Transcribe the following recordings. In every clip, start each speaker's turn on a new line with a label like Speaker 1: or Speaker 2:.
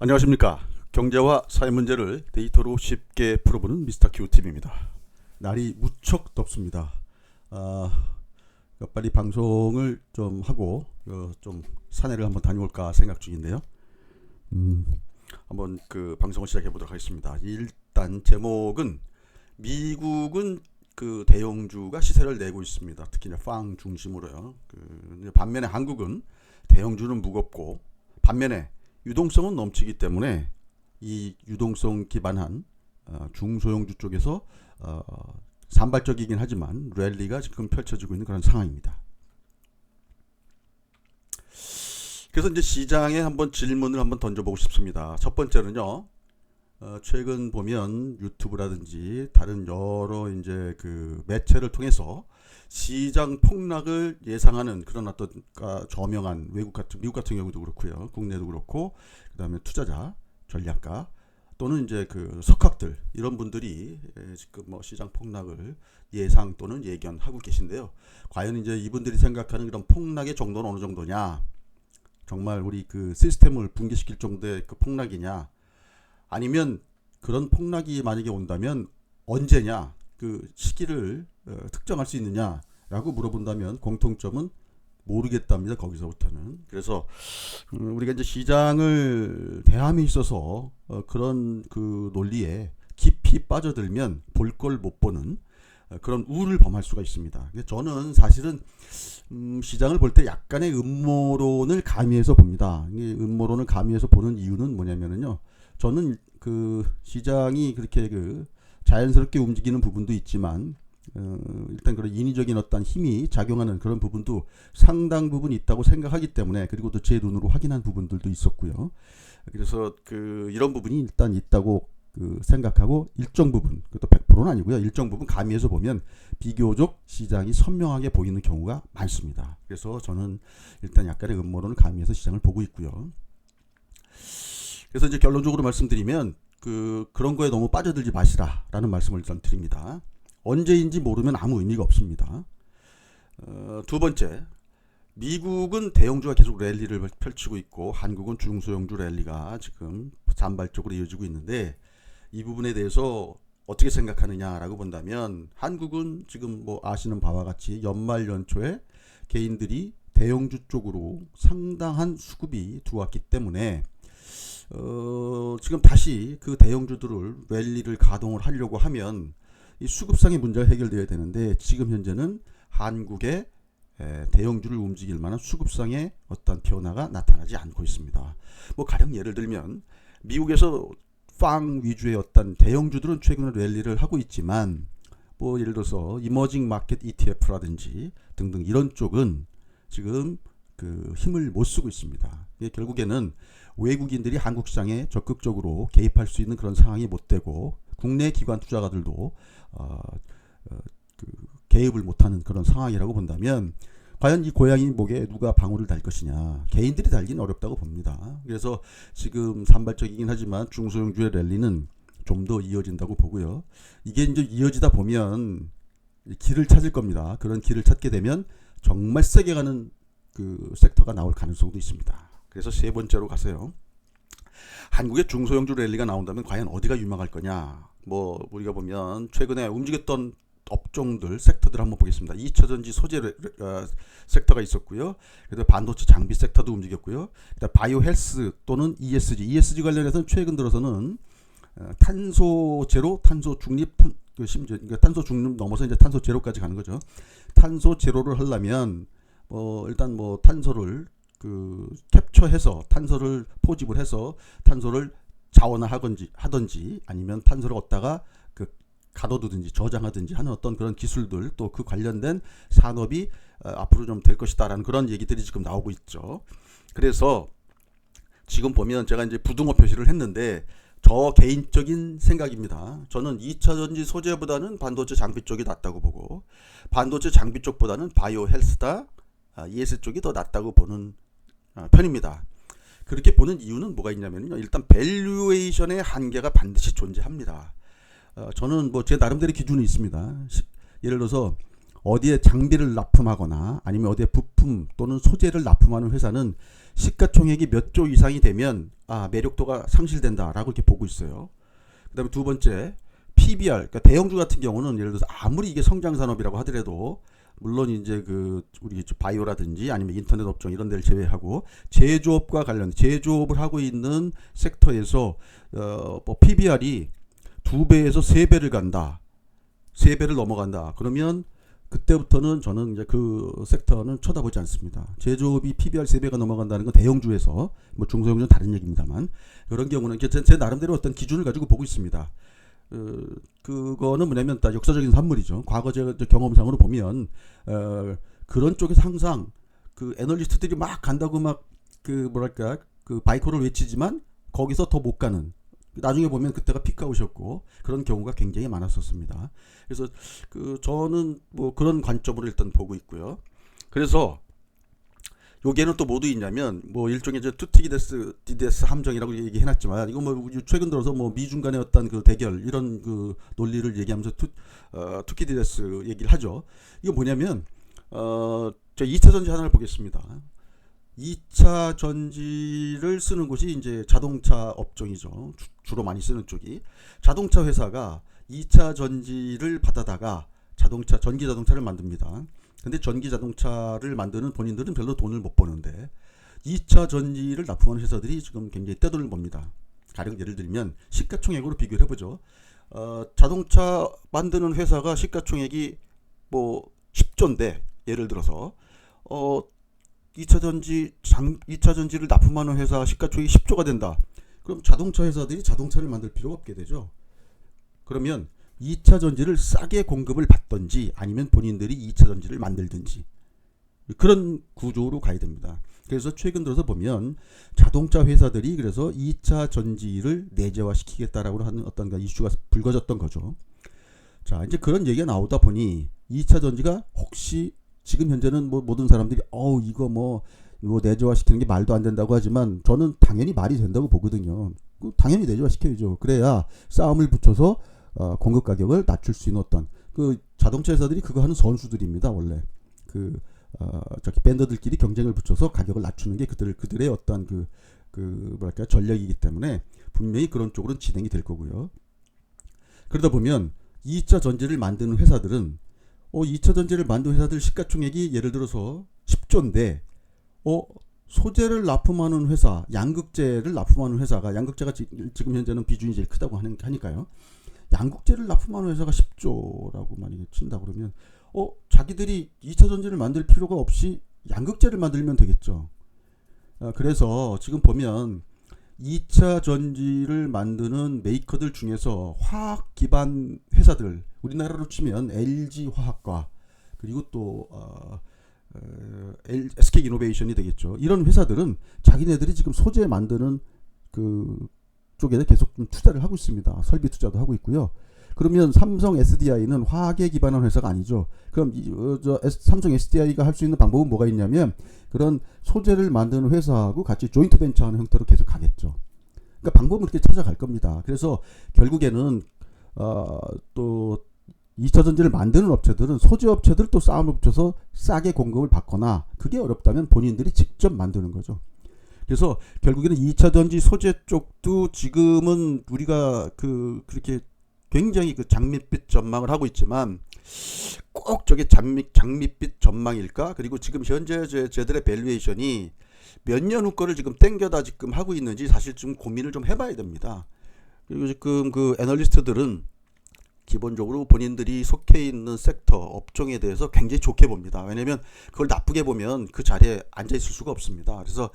Speaker 1: 안녕하십니까. 경제와 사회 문제를 데이터로 쉽게 풀어보는 미스터 큐TV입니다. 날이 무척 덥습니다. 빨리 방송을 좀 하고 좀 산에를 한번 다녀올까 생각 중인데요. 한번 그 방송을 시작해 보도록 하겠습니다. 일단 제목은 미국은 그 대형주가 시세를 내고 있습니다. 특히 빵 중심으로요. 반면에 한국은 대형주는 무겁고 반면에 유동성은 넘치기 때문에 이 유동성 기반한 중소형주 쪽에서 산발적이긴 하지만 랠리가 지금 펼쳐지고 있는 그런 상황입니다. 그래서 이제 시장에 한번 질문을 한번 던져보고 싶습니다. 첫 번째는요, 최근 보면 유튜브라든지 다른 여러 이제 그 매체를 통해서 시장 폭락을 예상하는 그런 어떤 저명한 미국 같은 경우도 그렇고요, 국내도 그렇고, 그다음에 투자자, 전략가 또는 이제 그 석학들 이런 분들이 지금 뭐 시장 폭락을 예상 또는 예견하고 계신데요. 과연 이제 이분들이 생각하는 그런 폭락의 정도는 어느 정도냐? 정말 우리 그 시스템을 붕괴시킬 정도의 그 폭락이냐? 아니면 그런 폭락이 만약에 온다면 언제냐? 그 시기를 특정할 수 있느냐라고 물어본다면 공통점은 모르겠답니다. 거기서부터는. 그래서 우리가 이제 시장을 대함에 있어서 그런 그 논리에 깊이 빠져들면 볼 걸 못 보는 그런 우를 범할 수가 있습니다. 저는 사실은 시장을 볼 때 약간의 음모론을 가미해서 봅니다. 음모론을 가미해서 보는 이유는 뭐냐면요. 저는 그 시장이 그렇게 그 자연스럽게 움직이는 부분도 있지만 일단 그런 인위적인 어떤 힘이 작용하는 그런 부분도 상당 부분 있다고 생각하기 때문에, 그리고 또 제 눈으로 확인한 부분들도 있었고요. 그래서 그 이런 부분이 일단 있다고 그 생각하고 일정 부분, 그것도 100%는 아니고요. 일정 부분 가미해서 보면 비교적 시장이 선명하게 보이는 경우가 많습니다. 그래서 저는 일단 약간의 음모론을 가미해서 시장을 보고 있고요. 그래서 이제 결론적으로 말씀드리면 그런 거에 너무 빠져들지 마시라라는 말씀을 일단 드립니다. 언제인지 모르면 아무 의미가 없습니다. 두 번째, 미국은 대형주가 계속 랠리를 펼치고 있고 한국은 중소형주 랠리가 지금 산발적으로 이어지고 있는데, 이 부분에 대해서 어떻게 생각하느냐라고 본다면 한국은 지금 뭐 아시는 바와 같이 연말 연초에 개인들이 대형주 쪽으로 상당한 수급이 들어왔기 때문에 지금 다시 그 대형주들을 랠리를 가동을 하려고 하면 이 수급상의 문제가 해결되어야 되는데, 지금 현재는 한국의 대형주를 움직일 만한 수급상의 어떤 변화가 나타나지 않고 있습니다. 뭐 가령 예를 들면 미국에서 빵 위주의 어떤 대형주들은 최근에 랠리를 하고 있지만, 뭐 예를 들어서 이머징 마켓 ETF라든지 등등 이런 쪽은 지금 그 힘을 못 쓰고 있습니다. 결국에는 외국인들이 한국 시장에 적극적으로 개입할 수 있는 그런 상황이 못 되고, 국내 기관 투자가들도 그 개입을 못하는 그런 상황이라고 본다면, 과연 이 고양이 목에 누가 방울을 달 것이냐? 개인들이 달기는 어렵다고 봅니다. 그래서 지금 산발적이긴 하지만 중소형주의 랠리는 좀 더 이어진다고 보고요. 이게 이제 이어지다 보면 길을 찾을 겁니다. 그런 길을 찾게 되면 정말 세게 가는 그 섹터가 나올 가능성도 있습니다. 그래서 세 번째로 가세요. 한국의 중소형주 랠리가 나온다면 과연 어디가 유망할 거냐? 뭐 우리가 보면 최근에 움직였던 업종들, 섹터들 한번 보겠습니다. 2차전지 소재 섹터가 있었고요. 그다음에 반도체 장비 섹터도 움직였고요. 그다음에 바이오 헬스 또는 ESG 관련해서는 최근 들어서는 탄소 제로, 탄소 중립, 심지어 그러니까 탄소 중립 넘어서 이제 탄소 제로까지 가는 거죠. 탄소 제로를 하려면 일단 뭐 탄소를 그 캡처해서 탄소를 포집을 해서 탄소를 자원화하든지 아니면 탄소를 얻다가 그 가둬두든지 저장하든지 하는 어떤 그런 기술들, 또 그 관련된 산업이 앞으로 좀 될 것이다라는 그런 얘기들이 지금 나오고 있죠. 그래서 지금 보면 제가 이제 부등호 표시를 했는데, 저 개인적인 생각입니다. 저는 2차전지 소재보다는 반도체 장비 쪽이 낫다고 보고, 반도체 장비 쪽보다는 바이오 헬스다, ES 쪽이 더 낫다고 보는 편입니다. 그렇게 보는 이유는 뭐가 있냐면요. 일단 밸류에이션의 한계가 반드시 존재합니다. 저는 뭐 제 나름대로 기준이 있습니다. 예를 들어서 어디에 장비를 납품하거나 아니면 어디에 부품 또는 소재를 납품하는 회사는 시가총액이 몇 조 이상이 되면 매력도가 상실된다라고 이렇게 보고 있어요. 그다음에 두 번째 PBR, 그러니까 대형주 같은 경우는 예를 들어서 아무리 이게 성장 산업이라고 하더라도 물론 이제 그 우리 바이오라든지 아니면 인터넷 업종 이런 데를 제외하고 제조업과 관련 제조업을 하고 있는 섹터에서 뭐 PBR이 2배에서 3배를 간다. 3배를 넘어간다. 그러면 그때부터는 저는 이제 그 섹터는 쳐다보지 않습니다. 제조업이 PBR 3배가 넘어간다는 건 대형주에서 뭐 중소형주는 다른 얘기입니다만 그런 경우는 제 나름대로 어떤 기준을 가지고 보고 있습니다. 그거는 뭐냐면 다 역사적인 산물이죠. 과거 제 경험상으로 보면 그런 쪽에서 항상 그 애널리스트들이 막 간다고 막 그 뭐랄까 그 바이코를 외치지만 거기서 더 못 가는 나중에 보면 그때가 피크아웃이었고 그런 경우가 굉장히 많았었습니다. 그래서 그 저는 뭐 그런 관점으로 일단 보고 있고요. 그래서 요게는 또 뭐도 있냐면 뭐 일종의 투티디데스 디데스 함정이라고 얘기해놨지만 이거 뭐 최근 들어서 뭐 미중 간의 어떤 그 대결 이런 그 논리를 얘기하면서 투키디데스 얘기를 하죠. 이거 뭐냐면 저 2차 전지 하나를 보겠습니다. 2차 전지를 쓰는 곳이 이제 자동차 업종이죠. 주로 많이 쓰는 쪽이 자동차 회사가 2차 전지를 받아다가 전기 자동차를 만듭니다. 근데 전기 자동차를 만드는 본인들은 별로 돈을 못 버는데 2차 전지를 납품하는 회사들이 지금 굉장히 떼돈을 법니다. 가령 예를 들면 시가총액으로 비교를 해보죠. 자동차 만드는 회사가 시가총액이 뭐 10조인데 예를 들어서 2차 전지를 납품하는 회사 시가총액이 10조가 된다. 그럼 자동차 회사들이 자동차를 만들 필요가 없게 되죠. 그러면 2차 전지를 싸게 공급을 받든지 아니면 본인들이 2차 전지를 만들든지 그런 구조로 가야 됩니다. 그래서 최근 들어서 보면 자동차 회사들이 그래서 2차 전지를 내재화시키겠다라고 하는 어떤 이슈가 불거졌던 거죠. 자, 이제 그런 얘기가 나오다 보니 2차 전지가 혹시 지금 현재는 뭐 모든 사람들이 이거 뭐 내재화시키는 게 말도 안 된다고 하지만 저는 당연히 말이 된다고 보거든요. 당연히 내재화시켜야죠. 그래야 싸움을 붙여서 공급 가격을 낮출 수 있는 어떤 그 자동차 회사들이 그거 하는 선수들입니다. 원래 저기 밴더들끼리 경쟁을 붙여서 가격을 낮추는 게 그들의 어떤 뭐랄까 전략이기 때문에 분명히 그런 쪽으로는 진행이 될 거고요. 그러다 보면 2차 전지를 만드는 회사들은 2차 전지를 만든 회사들 시가총액이 예를 들어서 10조인데 소재를 납품하는 회사, 양극재를 납품하는 회사가 양극재가 지금 현재는 비중이 제일 크다고 하니까요. 양극재를 납품하는 회사가 10조라고 만약에 친다 그러면 자기들이 2차 전지를 만들 필요가 없이 양극재를 만들면 되겠죠. 그래서 지금 보면 2차 전지를 만드는 메이커들 중에서 화학 기반 회사들 우리나라로 치면 LG화학과 그리고 또 SK이노베이션이 되겠죠. 이런 회사들은 자기네들이 지금 소재 만드는 그 쪽에 계속 좀 투자를 하고 있습니다. 설비 투자도 하고 있고요. 그러면 삼성 SDI는 화학에 기반한 회사가 아니죠. 그럼 삼성 SDI가 할 수 있는 방법은 뭐가 있냐면 그런 소재를 만드는 회사하고 같이 조인트 벤처하는 형태로 계속 가겠죠. 그러니까 방법은 그렇게 찾아갈 겁니다. 그래서 결국에는 또 2차 전지를 만드는 업체들은 소재 업체들 또 싸움을 붙여서 싸게 공급을 받거나 그게 어렵다면 본인들이 직접 만드는 거죠. 그래서 결국에는 2차 전지 소재 쪽도 지금은 우리가 그렇게 굉장히 장밋빛 전망을 하고 있지만 꼭 저게 장밋빛 전망일까? 그리고 지금 현재 저들의 밸류에이션이 몇 년 후 거를 지금 땡겨다 지금 하고 있는지 사실 좀 고민을 좀 해봐야 됩니다. 그리고 지금 그 애널리스트들은 기본적으로 본인들이 속해 있는 섹터, 업종에 대해서 굉장히 좋게 봅니다. 왜냐하면 그걸 나쁘게 보면 그 자리에 앉아 있을 수가 없습니다. 그래서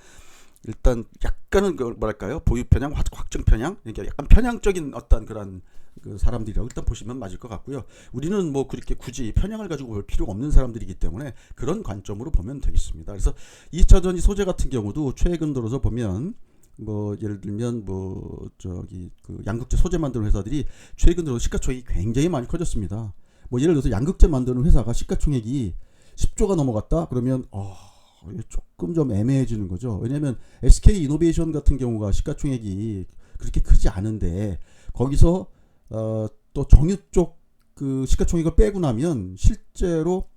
Speaker 1: 일단 약간은 뭐랄까요, 보유 편향, 확증 편향, 그러니까 약간 편향적인 어떤 그런 그 사람들이라고 일단 보시면 맞을 것 같고요. 우리는 뭐 그렇게 굳이 편향을 가지고 볼 필요가 없는 사람들이기 때문에 그런 관점으로 보면 되겠습니다. 그래서 2차 전지 소재 같은 경우도 최근 들어서 보면 뭐 예를 들면 뭐 저기 그 양극재 소재 만드는 회사들이 최근 들어서 시가총액이 굉장히 많이 커졌습니다. 뭐 예를 들어서 양극재 만드는 회사가 시가총액이 10조가 넘어갔다 그러면 조금 좀 애매해지는 거죠. 왜냐하면 SK 이노베이션 같은 경우가 시가총액이 그렇게 크지 않은데 거기서 또 정유 쪽 그 시가총액을 빼고 나면 실제로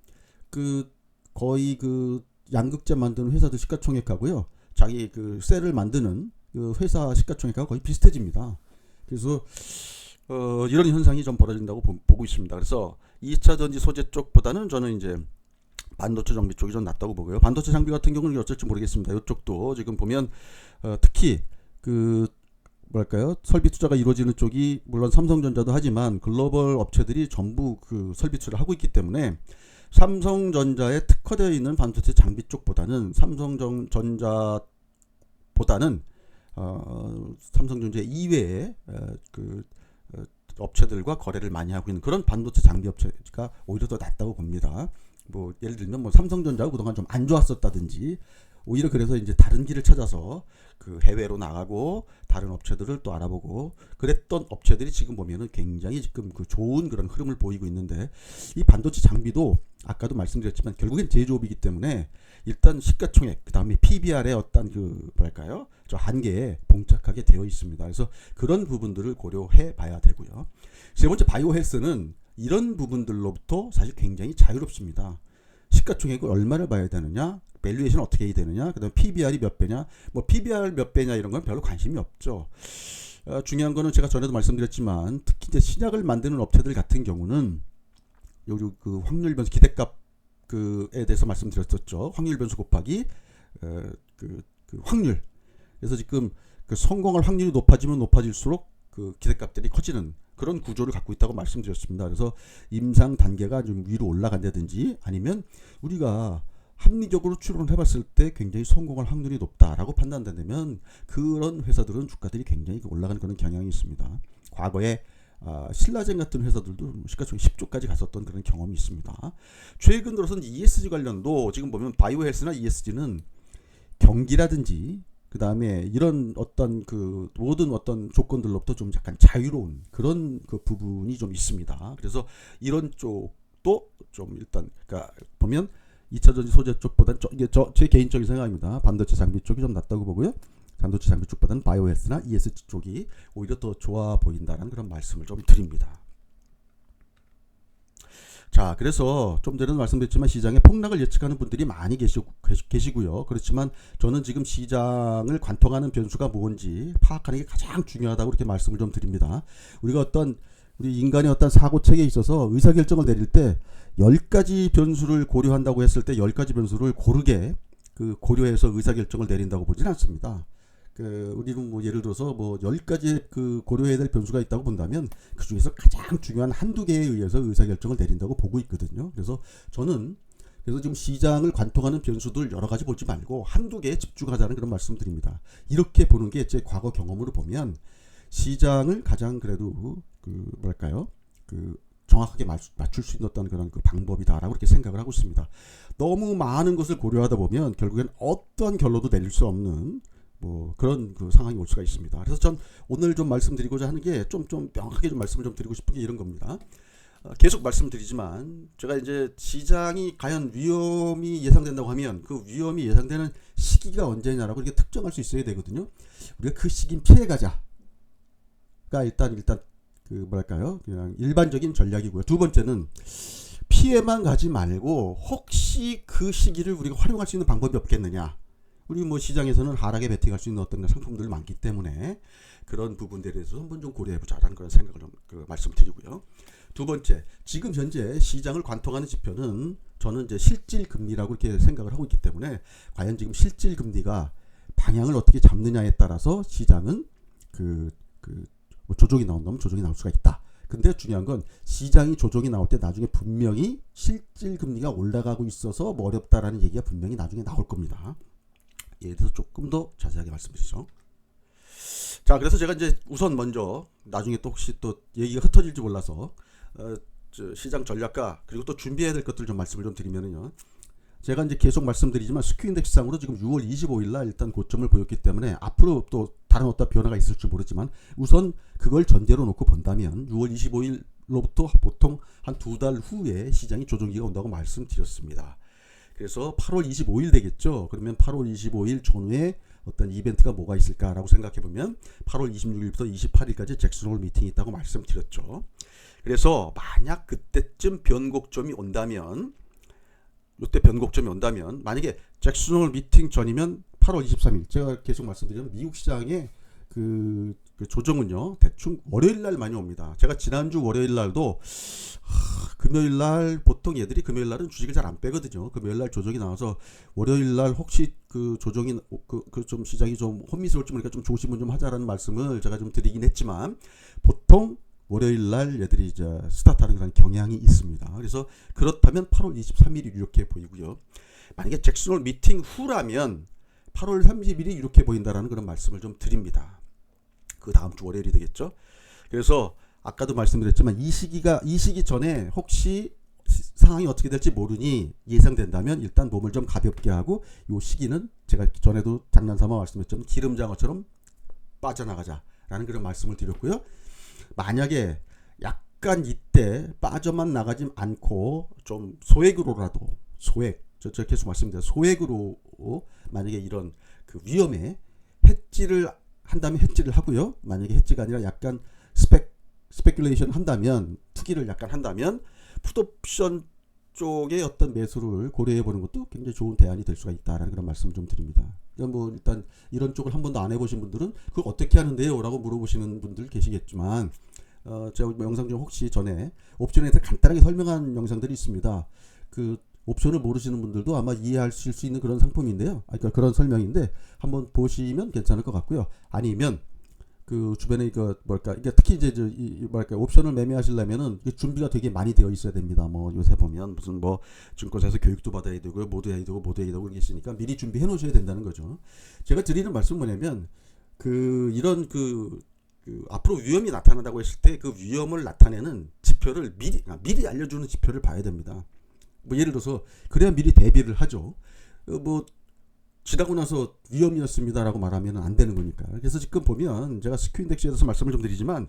Speaker 1: 그 거의 그 양극재 만드는 회사들 시가총액하고요. 자기 그 셀을 만드는 그 회사 시가총액하고 거의 비슷해집니다. 그래서 이런 현상이 좀 벌어진다고 보고 있습니다. 그래서 2차 전지 소재 쪽보다는 저는 이제 반도체 장비 쪽이 좀 낫다고 보고요. 반도체 장비 같은 경우는 어쩔지 모르겠습니다. 이쪽도 지금 보면 특히 그 뭐랄까요, 설비 투자가 이루어지는 쪽이 물론 삼성전자도 하지만 글로벌 업체들이 전부 그 설비 투자를 하고 있기 때문에 삼성전자에 특화되어 있는 반도체 장비 쪽보다는 삼성전자보다는 삼성전자 이외에 그 업체들과 거래를 많이 하고 있는 그런 반도체 장비 업체가 오히려 더 낫다고 봅니다. 뭐 예를 들면 뭐 삼성전자가 그동안 좀 안 좋았었다든지 오히려 그래서 이제 다른 길을 찾아서 그 해외로 나가고 다른 업체들을 또 알아보고 그랬던 업체들이 지금 보면은 굉장히 지금 그 좋은 그런 흐름을 보이고 있는데, 이 반도체 장비도 아까도 말씀드렸지만 결국엔 제조업이기 때문에 일단 시가총액 그 다음에 PBR의 어떤 그 뭐랄까요, 저 한계에 봉착하게 되어 있습니다. 그래서 그런 부분들을 고려해 봐야 되고요. 세 번째, 바이오 헬스는 이런 부분들로부터 사실 굉장히 자유롭습니다. 시가총액을 얼마를 봐야 되느냐, 밸류에이션 어떻게 해야 되느냐, 그다음에 PBR이 몇 배냐, 뭐 PBR 몇 배냐 이런 건 별로 관심이 없죠. 중요한 거는 제가 전에도 말씀드렸지만 특히 이제 신약을 만드는 업체들 같은 경우는 요 그 확률 변수 기대값 그에 대해서 말씀드렸었죠. 확률 변수 곱하기 그 확률. 그래서 지금 그 성공할 확률이 높아지면 높아질수록 그 기대값들이 커지는 그런 구조를 갖고 있다고 말씀드렸습니다. 그래서 임상 단계가 좀 위로 올라간다든지 아니면 우리가 합리적으로 추론을 해봤을 때 굉장히 성공할 확률이 높다라고 판단된다면 그런 회사들은 주가들이 굉장히 올라가는 그런 경향이 있습니다. 과거에 신라젠 같은 회사들도 시가총액 10조까지 갔었던 그런 경험이 있습니다. 최근 들어서는 ESG 관련도 지금 보면 바이오 헬스나 ESG는 경기라든지 그 다음에 이런 어떤 그 모든 어떤 조건들로부터 좀 약간 자유로운 그런 그 부분이 좀 있습니다. 그래서 이런 쪽도 좀 일단 그러니까 보면 2차 전지 소재 쪽보다는 이게 제 개인적인 생각입니다. 반도체 장비 쪽이 좀 낫다고 보고요. 반도체 장비 쪽보다는 바이오 헬스나 ESG 쪽이 오히려 더 좋아 보인다는 그런 말씀을 좀 드립니다. 자, 그래서 좀 전에도 말씀드렸지만 시장에 폭락을 예측하는 분들이 많이 계시고요. 그렇지만 저는 지금 시장을 관통하는 변수가 뭔지 파악하는 게 가장 중요하다고 이렇게 말씀을 좀 드립니다. 우리가 우리 인간의 어떤 사고체계에 있어서 의사결정을 내릴 때 10가지 변수를 고려한다고 했을 때 10가지 변수를 고르게 그 고려해서 의사결정을 내린다고 보지는 않습니다. 우리는 뭐 예를 들어서 뭐 10가지 그 고려해야 될 변수가 있다고 본다면 그 중에서 가장 중요한 한두 개에 의해서 의사결정을 내린다고 보고 있거든요. 그래서 저는 지금 시장을 관통하는 변수들 여러 가지 보지 말고 한두 개에 집중하자는 그런 말씀 드립니다. 이렇게 보는 게 제 과거 경험으로 보면 시장을 가장 그래도 그 뭐랄까요, 그 정확하게 맞출 수 있는 그런 그 방법이다라고 이렇게 생각을 하고 있습니다. 너무 많은 것을 고려하다 보면 결국엔 어떠한 결론도 내릴 수 없는 뭐 그런 그 상황이 올 수가 있습니다. 그래서 전 오늘 좀 말씀드리고자 하는 게 좀 명확하게 좀 말씀을 좀 드리고 싶은 게 이런 겁니다. 계속 말씀드리지만 제가 이제 시장이 과연 위험이 예상된다고 하면 그 위험이 예상되는 시기가 언제냐라고 이렇게 특정할 수 있어야 되거든요. 우리가 그 시기는 피해가자가 일단 그 뭐랄까요, 그냥 일반적인 전략이고요. 두 번째는 피해만 가지 말고 혹시 그 시기를 우리가 활용할 수 있는 방법이 없겠느냐. 우리 뭐 시장에서는 하락에 베팅할 수 있는 어떤 상품들이 많기 때문에 그런 부분들에 대해서 한번 좀 고려해보자라는 그런 생각을 좀 말씀드리고요. 두 번째, 지금 현재 시장을 관통하는 지표는 저는 이제 실질 금리라고 이렇게 생각을 하고 있기 때문에 과연 지금 실질 금리가 방향을 어떻게 잡느냐에 따라서 시장은 뭐 조정이 나온다면 조정이 나올 수가 있다. 근데 중요한 건 시장이 조정이 나올 때 나중에 분명히 실질 금리가 올라가고 있어서 뭐 어렵다라는 얘기가 분명히 나중에 나올 겁니다. 예에 대해서 조금 더 자세하게 말씀드리죠. 자, 그래서 제가 이제 우선 먼저 나중에 또 혹시 또 얘기가 흩어질지 몰라서 시장 전략과 그리고 또 준비해야 될 것들 좀 말씀을 좀 드리면은요. 제가 이제 계속 말씀드리지만 스큐인덱스상으로 지금 6월 25일 날 일단 고점을 보였기 때문에 앞으로 또 다른 어떤 변화가 있을지 모르지만 우선 그걸 전제로 놓고 본다면 6월 25일로부터 보통 한 2달 후에 시장이 조정기가 온다고 말씀드렸습니다. 그래서 8월 25일 되겠죠. 그러면 8월 25일 전후에 어떤 이벤트가 뭐가 있을까라고 생각해보면 8월 26일부터 28일까지 잭슨홀 미팅이 있다고 말씀드렸죠. 그래서 만약 그때쯤 변곡점이 온다면 만약에 잭슨홀 미팅 전이면 8월 23일 제가 계속 말씀드리면 미국 시장의 그 조정은요 대충 월요일 날 많이 옵니다. 제가 지난주 월요일 날도 금요일 날 보통 얘들이 금요일 날은 주식을 잘 안 빼거든요. 금요일 날 조정이 나와서 월요일 날 혹시 그 조정이 좀 시장이 좀 혼미스러울지 모르니까 좀 조심은 좀 하자라는 말씀을 제가 좀 드리긴 했지만 보통 월요일 날 얘들이 이제 스타트하는 그런 경향이 있습니다. 그래서 그렇다면 8월 23일이 이렇게 보이고요. 만약에 잭슨홀 미팅 후라면 8월 30일이 이렇게 보인다라는 그런 말씀을 좀 드립니다. 그 다음 주 월요일이 되겠죠. 그래서 아까도 말씀드렸지만 이 시기 전에 혹시 상황이 어떻게 될지 모르니 예상된다면 일단 몸을 좀 가볍게 하고 이 시기는 제가 전에도 장난삼아 말씀드렸지만 기름장어처럼 빠져나가자라는 그런 말씀을 드렸고요. 만약에 약간 이때 빠져만 나가지 않고 좀 소액으로라도 저 계속 말씀드려요. 소액으로 만약에 이런 그 위험에 해지를 한다면 해지를 하고요. 만약에 해지가 아니라 약간 스페큘레이션 한다면 투기를 약간 한다면 풋옵션 쪽의 어떤 매수를 고려해 보는 것도 굉장히 좋은 대안이 될 수가 있다라는 그런 말씀을 좀 드립니다. 그러니까 뭐 일단 이런 쪽을 한 번도 안 해보신 분들은 그걸 어떻게 하는데요? 라고 물어보시는 분들 계시겠지만 제가 영상 중 혹시 전에 옵션에 대해서 간단하게 설명한 영상들이 있습니다. 그 옵션을 모르시는 분들도 아마 이해하실 수 있는 그런 상품인데요. 그러니까 그런 설명인데 한번 보시면 괜찮을 것 같고요. 아니면 그 주변에 이거 뭘까 이게 특히 이제 뭐랄까 옵션을 매매하시려면은 준비가 되게 많이 되어 있어야 됩니다. 뭐 요새 보면 무슨 뭐 증권사에서 교육도 받아야 되고 모두 해야 되고 그런 게 있으니까 미리 준비해 놓으셔야 된다는 거죠. 제가 드리는 말씀은 뭐냐면 그 이런 앞으로 위험이 나타난다고 했을 때 그 위험을 나타내는 지표를 미리 알려주는 지표를 봐야 됩니다. 뭐 예를 들어서 그래야 미리 대비를 하죠. 뭐 지나고 나서 위험이었습니다라고 말하면 안 되는 거니까. 그래서 지금 보면 제가 스큐인덱스에 대해서 말씀을 좀 드리지만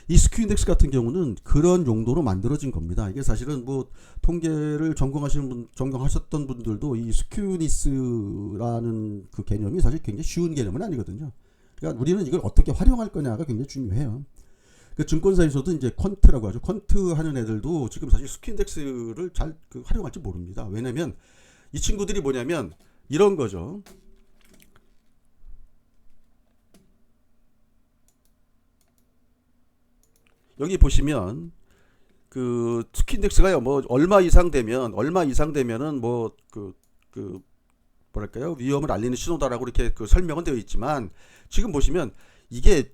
Speaker 1: 이 스큐인덱스 같은 경우는 그런 용도로 만들어진 겁니다. 이게 사실은 뭐 통계를 전공하셨던 분들도 이 스큐니스라는 그 개념이 사실 굉장히 쉬운 개념은 아니거든요. 그러니까 우리는 이걸 어떻게 활용할 거냐가 굉장히 중요해요. 그 증권사에서도 이제 퀀트라고 하죠. 퀀트 하는 애들도 지금 사실 스큐인덱스를 잘 활용할지 모릅니다. 왜냐면 이 친구들이 뭐냐면 이런 거죠. 여기 보시면 그 스큐인덱스가요. 뭐 얼마 이상 되면은 뭐 뭐랄까요? 위험을 알리는 신호다라고 이렇게 그 설명은 되어 있지만 지금 보시면 이게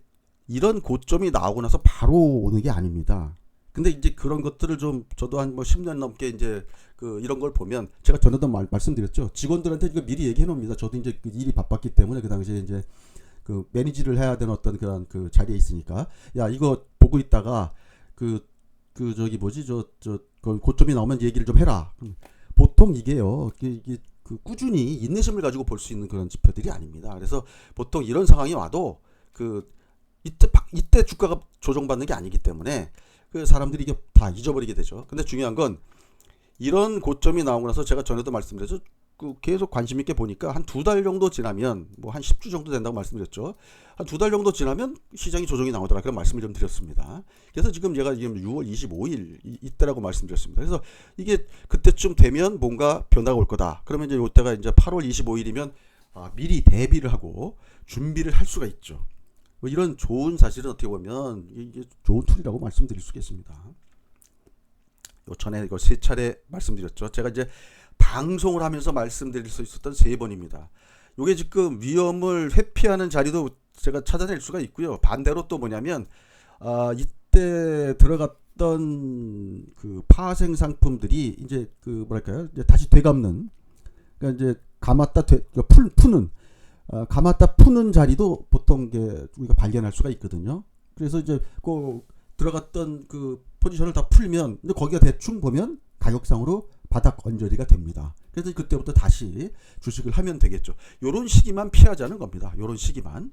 Speaker 1: 이런 고점이 나오고 나서 바로 오는 게 아닙니다. 근데 이제 그런 것들을 좀 저도 한 뭐 10년 넘게 이제 이런 걸 보면 제가 전에도 말씀드렸죠. 직원들한테 이거 미리 얘기해 놓습니다. 저도 이제 그 일이 바빴기 때문에 그 당시에 이제 그 매니지를 해야 되는 어떤 그런 그 자리에 있으니까 야 이거 보고 있다가 저기 뭐지 그 고점이 나오면 얘기를 좀 해라. 보통 이게요. 이게 꾸준히 인내심을 가지고 볼 수 있는 그런 지표들이 아닙니다. 그래서 보통 이런 상황이 와도 이때 주가가 조정받는 게 아니기 때문에 그 사람들이 이게 다 잊어버리게 되죠. 근데 중요한 건 이런 고점이 나오고 나서 제가 전에도 말씀드렸죠. 계속 관심 있게 보니까 한 2달 정도 지나면 뭐 한 10주 정도 된다고 말씀드렸죠. 한 2달 정도 지나면 시장이 조정이 나오더라. 그런 말씀을 좀 드렸습니다. 그래서 지금 제가 지금 6월 25일 이때라고 말씀드렸습니다. 그래서 이게 그때쯤 되면 뭔가 변화가 올 거다. 그러면 이제 이때가 이제 8월 25일이면 미리 대비를 하고 준비를 할 수가 있죠. 뭐 이런 좋은 사실은 어떻게 보면 이게 좋은 툴이라고 말씀드릴 수 있겠습니다. 전에 이거 3차례 말씀드렸죠. 제가 이제 방송을 하면서 말씀드릴 수 있었던 3번입니다. 이게 지금 위험을 회피하는 자리도 제가 찾아낼 수가 있고요. 반대로 또 뭐냐면 이때 들어갔던 그 파생 상품들이 이제 그 뭐랄까요? 이제 다시 되갚는 그러니까 이제 감았다 푸는 자리도 보통 우리가 발견할 수가 있거든요. 그래서 이제 꼭 들어갔던 그 포지션을 다 풀면 근데 거기가 대충 보면 가격상으로 바닥 언저리가 됩니다. 그래서 그때부터 다시 주식을 하면 되겠죠. 요런 시기만 피하자는 겁니다. 요런 시기만.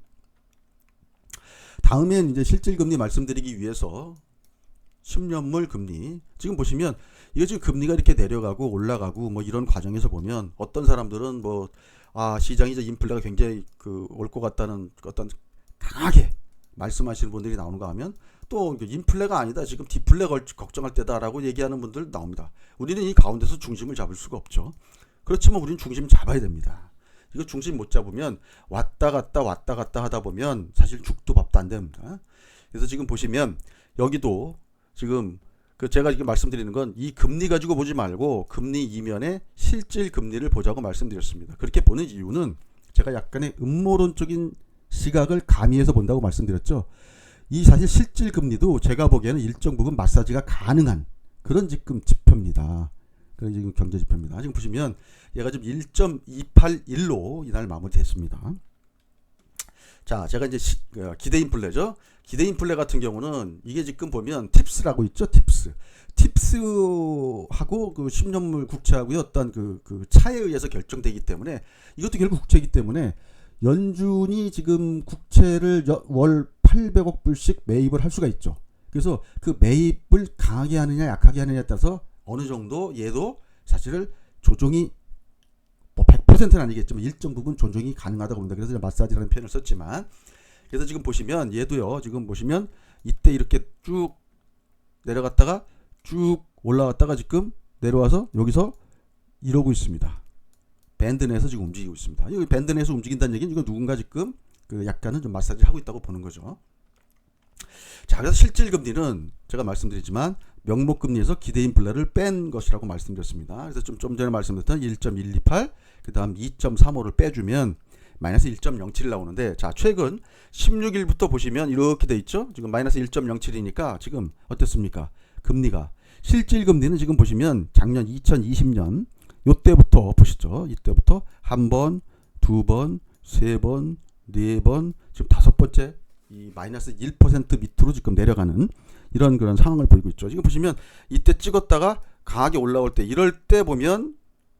Speaker 1: 다음엔 이제 실질금리 말씀드리기 위해서 10년물 금리 지금 보시면 이게 지금 금리가 이렇게 내려가고 올라가고 뭐 이런 과정에서 보면 어떤 사람들은 뭐 시장이 이제 인플레가 굉장히 올 것 같다는 어떤 강하게 말씀하시는 분들이 나오는가 하면 또 인플레가 아니다 지금 디플레 걱정할 때다라고 얘기하는 분들 나옵니다. 우리는 이 가운데서 중심을 잡을 수가 없죠. 그렇지만 우리는 중심 잡아야 됩니다. 이거 중심 못 잡으면 왔다 갔다 하다 보면 사실 죽도 밥도 안 됩니다. 그래서 지금 보시면 여기도 지금 그 제가 지금 말씀드리는 건 이 금리 가지고 보지 말고 금리 이면에 실질 금리를 보자고 말씀드렸습니다. 그렇게 보는 이유는 제가 약간의 음모론적인 시각을 가미해서 본다고 말씀드렸죠. 이 사실 실질 금리도 제가 보기에는 일정 부분 마사지가 가능한 그런 지금 지표입니다. 그런 지금 경제 지표입니다. 지금 보시면 얘가 지금 1.281로 이날 마무리됐습니다. 자, 제가 이제 기대 인플레죠. 기대 인플레 같은 경우는 이게 지금 보면 팁스라고 있죠. 팁스하고 그 10년물 국채하고의 어떤 그 차에 의해서 결정되기 때문에 이것도 결국 국채이기 때문에 연준이 지금 국채를 월 800억 불씩 매입을 할 수가 있죠. 그래서 그 매입을 강하게 하느냐 약하게 하느냐에 따라서 어느 정도 얘도 사실은 조정이 뭐 100%는 아니겠지만 일정 부분 조정이 가능하다고 봅니다. 그래서 마사지라는 표현을 썼지만 그래서 지금 보시면 얘도요. 지금 보시면 이때 이렇게 쭉 내려갔다가 쭉 올라갔다가 지금 내려와서 여기서 이러고 있습니다. 밴드 내에서 지금 움직이고 있습니다. 여기 밴드 내에서 움직인다는 얘기는 이거 누군가 지금 그 약간은 좀 마사지를 하고 있다고 보는 거죠. 자, 그래서 실질 금리는 제가 말씀드리지만 명목 금리에서 기대 인플레를 뺀 것이라고 말씀드렸습니다. 그래서 좀 전에 말씀드렸던 1.128, 그다음 2.35를 빼주면 마이너스 1.07이 나오는데, 자, 최근 16일부터 보시면 이렇게 돼 있죠. 지금 마이너스 1.07이니까 지금 어땠습니까? 금리가 실질 금리는 지금 보시면 작년 2020년 요때부터 보시죠. 이때부터 한 번, 두 번, 세 번, 네 번, 지금 다섯 번째 이 마이너스 1% 밑으로 지금 내려가는 이런 그런 상황을 보이고 있죠. 지금 보시면 이때 찍었다가 강하게 올라올 때 이럴 때 보면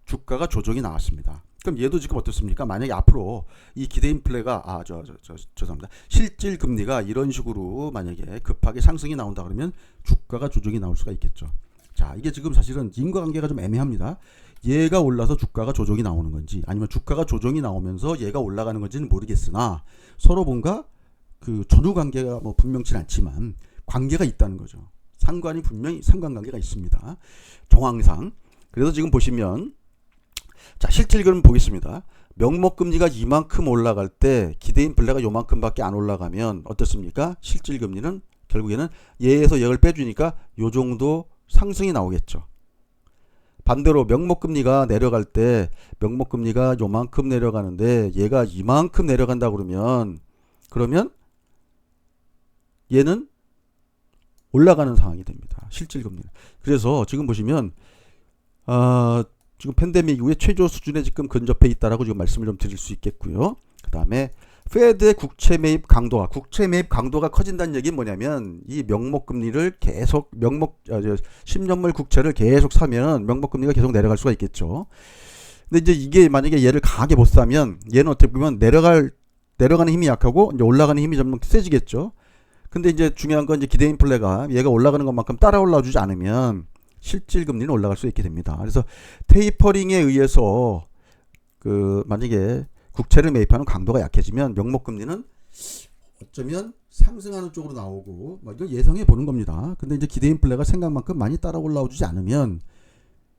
Speaker 1: 주가가 조정이 나왔습니다. 그럼 얘도 지금 어떻습니까? 만약에 앞으로 이 기대 인플레가 죄송합니다. 실질 금리가 이런 식으로 만약에 급하게 상승이 나온다 그러면 주가가 조정이 나올 수가 있겠죠. 자, 이게 지금 사실은 인과관계가 좀 애매합니다. 얘가 올라서 주가가 조정이 나오는 건지 아니면 주가가 조정이 나오면서 얘가 올라가는 건지는 모르겠으나 서로 뭔가 그 전후 관계가 뭐 분명치 않지만 관계가 있다는 거죠. 상관이 분명히 상관관계가 있습니다. 정황상. 그래서 지금 보시면 자, 실질금 보겠습니다. 명목금리가 이만큼 올라갈 때 기대인플레가 요만큼밖에 안 올라가면 어떻습니까? 실질금리는 결국에는 얘에서 얘를 빼주니까 요 정도 상승이 나오겠죠. 반대로 명목금리가 내려갈 때 명목금리가 요만큼 내려가는데 얘가 이만큼 내려간다 그러면 얘는 올라가는 상황이 됩니다. 실질금리는. 그래서 지금 보시면 지금 팬데믹 이후에 최저 수준에 지금 근접해 있다라고 지금 말씀을 좀 드릴 수 있겠고요. 그 다음에 페드의 국채 매입 강도가 커진다는 얘기는 뭐냐면 이 명목금리를 계속 10년물 국채를 계속 사면 명목금리가 계속 내려갈 수가 있겠죠. 근데 이제 이게 만약에 얘를 강하게 못 사면 얘는 어떻게 보면 내려가는 힘이 약하고 이제 올라가는 힘이 좀 세지겠죠. 근데 이제 중요한 건 이제 기대 인플레가 얘가 올라가는 것만큼 따라 올라주지 않으면 실질 금리는 올라갈 수 있게 됩니다. 그래서 테이퍼링에 의해서 만약에 국채를 매입하는 강도가 약해지면 명목금리는 어쩌면 상승하는 쪽으로 나오고 이걸 예상해 보는 겁니다. 근데 이제 기대 인플레가 생각만큼 많이 따라 올라오지 않으면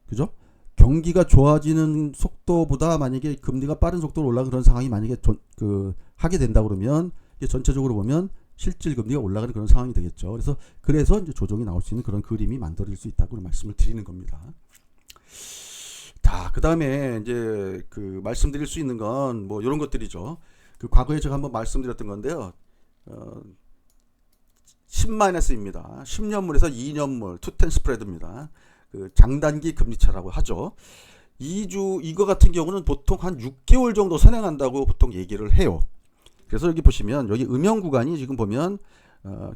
Speaker 1: 그죠? 경기가 좋아지는 속도보다 만약에 금리가 빠른 속도로 올라가는 그런 상황이 만약에 하게 된다 그러면 이게 전체적으로 보면 실질 금리가 올라가는 그런 상황이 되겠죠. 그래서 이제 조정이 나올 수 있는 그런 그림이 만들어질 수 있다고 말씀을 드리는 겁니다. 자, 그다음에 이제 말씀드릴 수 있는 건 뭐 이런 것들이죠. 과거에 제가 한번 말씀드렸던 건데요. 10-입니다. 10년물에서 2년물 투텐 스프레드입니다. 장단기 금리차라고 하죠. 이거 같은 경우는 보통 한 6개월 정도 선행한다고 보통 얘기를 해요. 그래서 여기 보시면 여기 음영 구간이 지금 보면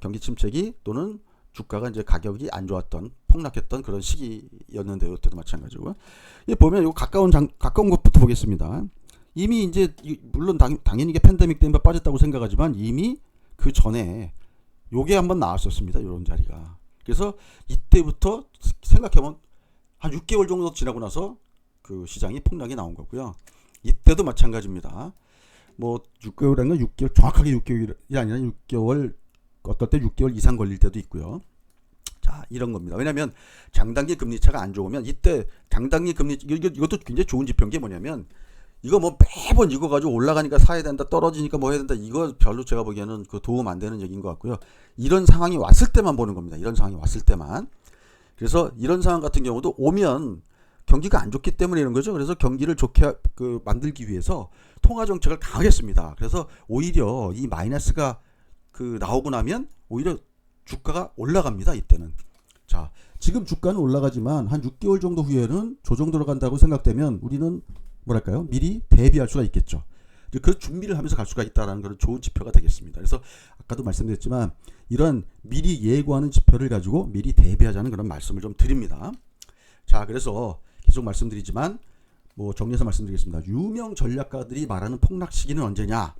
Speaker 1: 경기 침체기 또는 주가가 이제 가격이 안 좋았던 폭락했던 그런 시기였는데 이때도 마찬가지고. 보면 이거 가까운 것부터 보겠습니다. 이미 이제 물론 당연히 이게 팬데믹 때문에 빠졌다고 생각하지만 이미 그 전에 요게 한번 나왔었습니다. 이런 자리가. 그래서 이때부터 생각해보면 한 6개월 정도 지나고 나서 그 시장이 폭락이 나온 거고요. 이때도 마찬가지입니다. 뭐 6개월이라는 건 6개월 정확하게 6개월이 아니라 6개월 어떨 때 6개월 이상 걸릴 때도 있고요. 자, 이런 겁니다. 왜냐하면 장단기 금리차가 안 좋으면 이때 장단기 금리 이것도 굉장히 좋은 지표인 게 뭐냐면 이거 뭐 매번 이거 가지고 올라가니까 사야 된다, 떨어지니까 뭐 해야 된다, 이거 별로 제가 보기에는 그 도움 안 되는 얘기인 것 같고요. 이런 상황이 왔을 때만 보는 겁니다. 이런 상황이 왔을 때만. 그래서 이런 상황 같은 경우도 오면 경기가 안 좋기 때문에 이런 거죠. 그래서 경기를 좋게 만들기 위해서 통화 정책을 강하게 씁니다. 그래서 오히려 이 마이너스가 나오고 나면 오히려 주가가 올라갑니다. 이때는. 자, 지금 주가는 올라가지만 한 6개월 정도 후에는 조정 들어간다고 생각되면 우리는 뭐랄까요? 미리 대비할 수가 있겠죠. 그 준비를 하면서 갈 수가 있다는 그런 좋은 지표가 되겠습니다. 그래서 아까도 말씀드렸지만 이런 미리 예고하는 지표를 가지고 미리 대비하자는 그런 말씀을 좀 드립니다. 자, 그래서 계속 말씀드리지만 뭐 정리해서 말씀드리겠습니다. 유명 전략가들이 말하는 폭락 시기는 언제냐?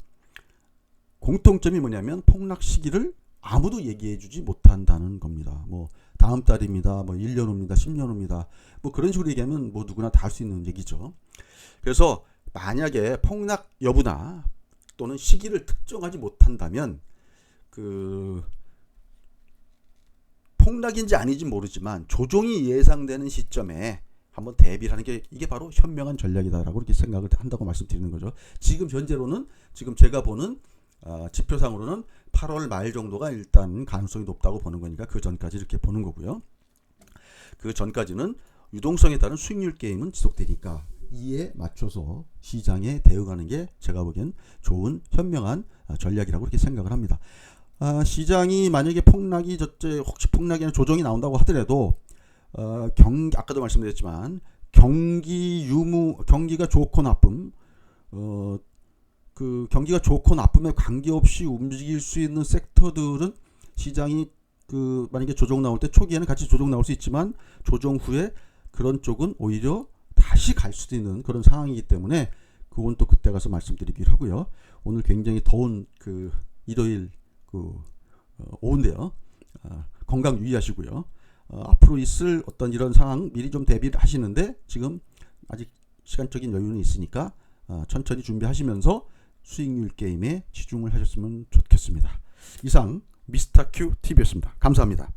Speaker 1: 공통점이 뭐냐면 폭락 시기를 아무도 얘기해주지 못한다는 겁니다. 뭐 다음 달입니다. 뭐 1년 후입니다. 10년 후입니다. 뭐 그런 식으로 얘기하면 뭐 누구나 다 할 수 있는 얘기죠. 그래서 만약에 폭락 여부나 또는 시기를 특정하지 못한다면 폭락인지 아닌지 모르지만 조정이 예상되는 시점에 한번 대비를 하는 게 이게 바로 현명한 전략이다라고 이렇게 생각을 한다고 말씀드리는 거죠. 지금 현재로는 지금 제가 보는 지표상으로는 8월 말 정도가 일단 가능성이 높다고 보는 거니까 그 전까지 이렇게 보는 거고요. 그 전까지는 유동성에 따른 수익률 게임은 지속되니까 이에 맞춰서 시장에 대응하는 게 제가 보기엔 좋은 현명한 전략이라고 그렇게 생각을 합니다. 시장이 만약에 혹시 폭락이나 조정이 나온다고 하더라도 아까도 말씀드렸지만 경기가 좋고 나쁨 경기가 좋고 나쁨에 관계없이 움직일 수 있는 섹터들은 시장이 만약에 조정 나올 때 초기에는 같이 조정 나올 수 있지만 조정 후에 그런 쪽은 오히려 다시 갈 수도 있는 그런 상황이기 때문에 그건 또 그때 가서 말씀드리기로 하고요. 오늘 굉장히 더운 일요일 오후인데요. 건강 유의하시고요. 앞으로 있을 어떤 이런 상황 미리 좀 대비를 하시는데 지금 아직 시간적인 여유는 있으니까 천천히 준비하시면서 수익률 게임에 치중을 하셨으면 좋겠습니다. 이상 미스터 큐 TV였습니다. 감사합니다.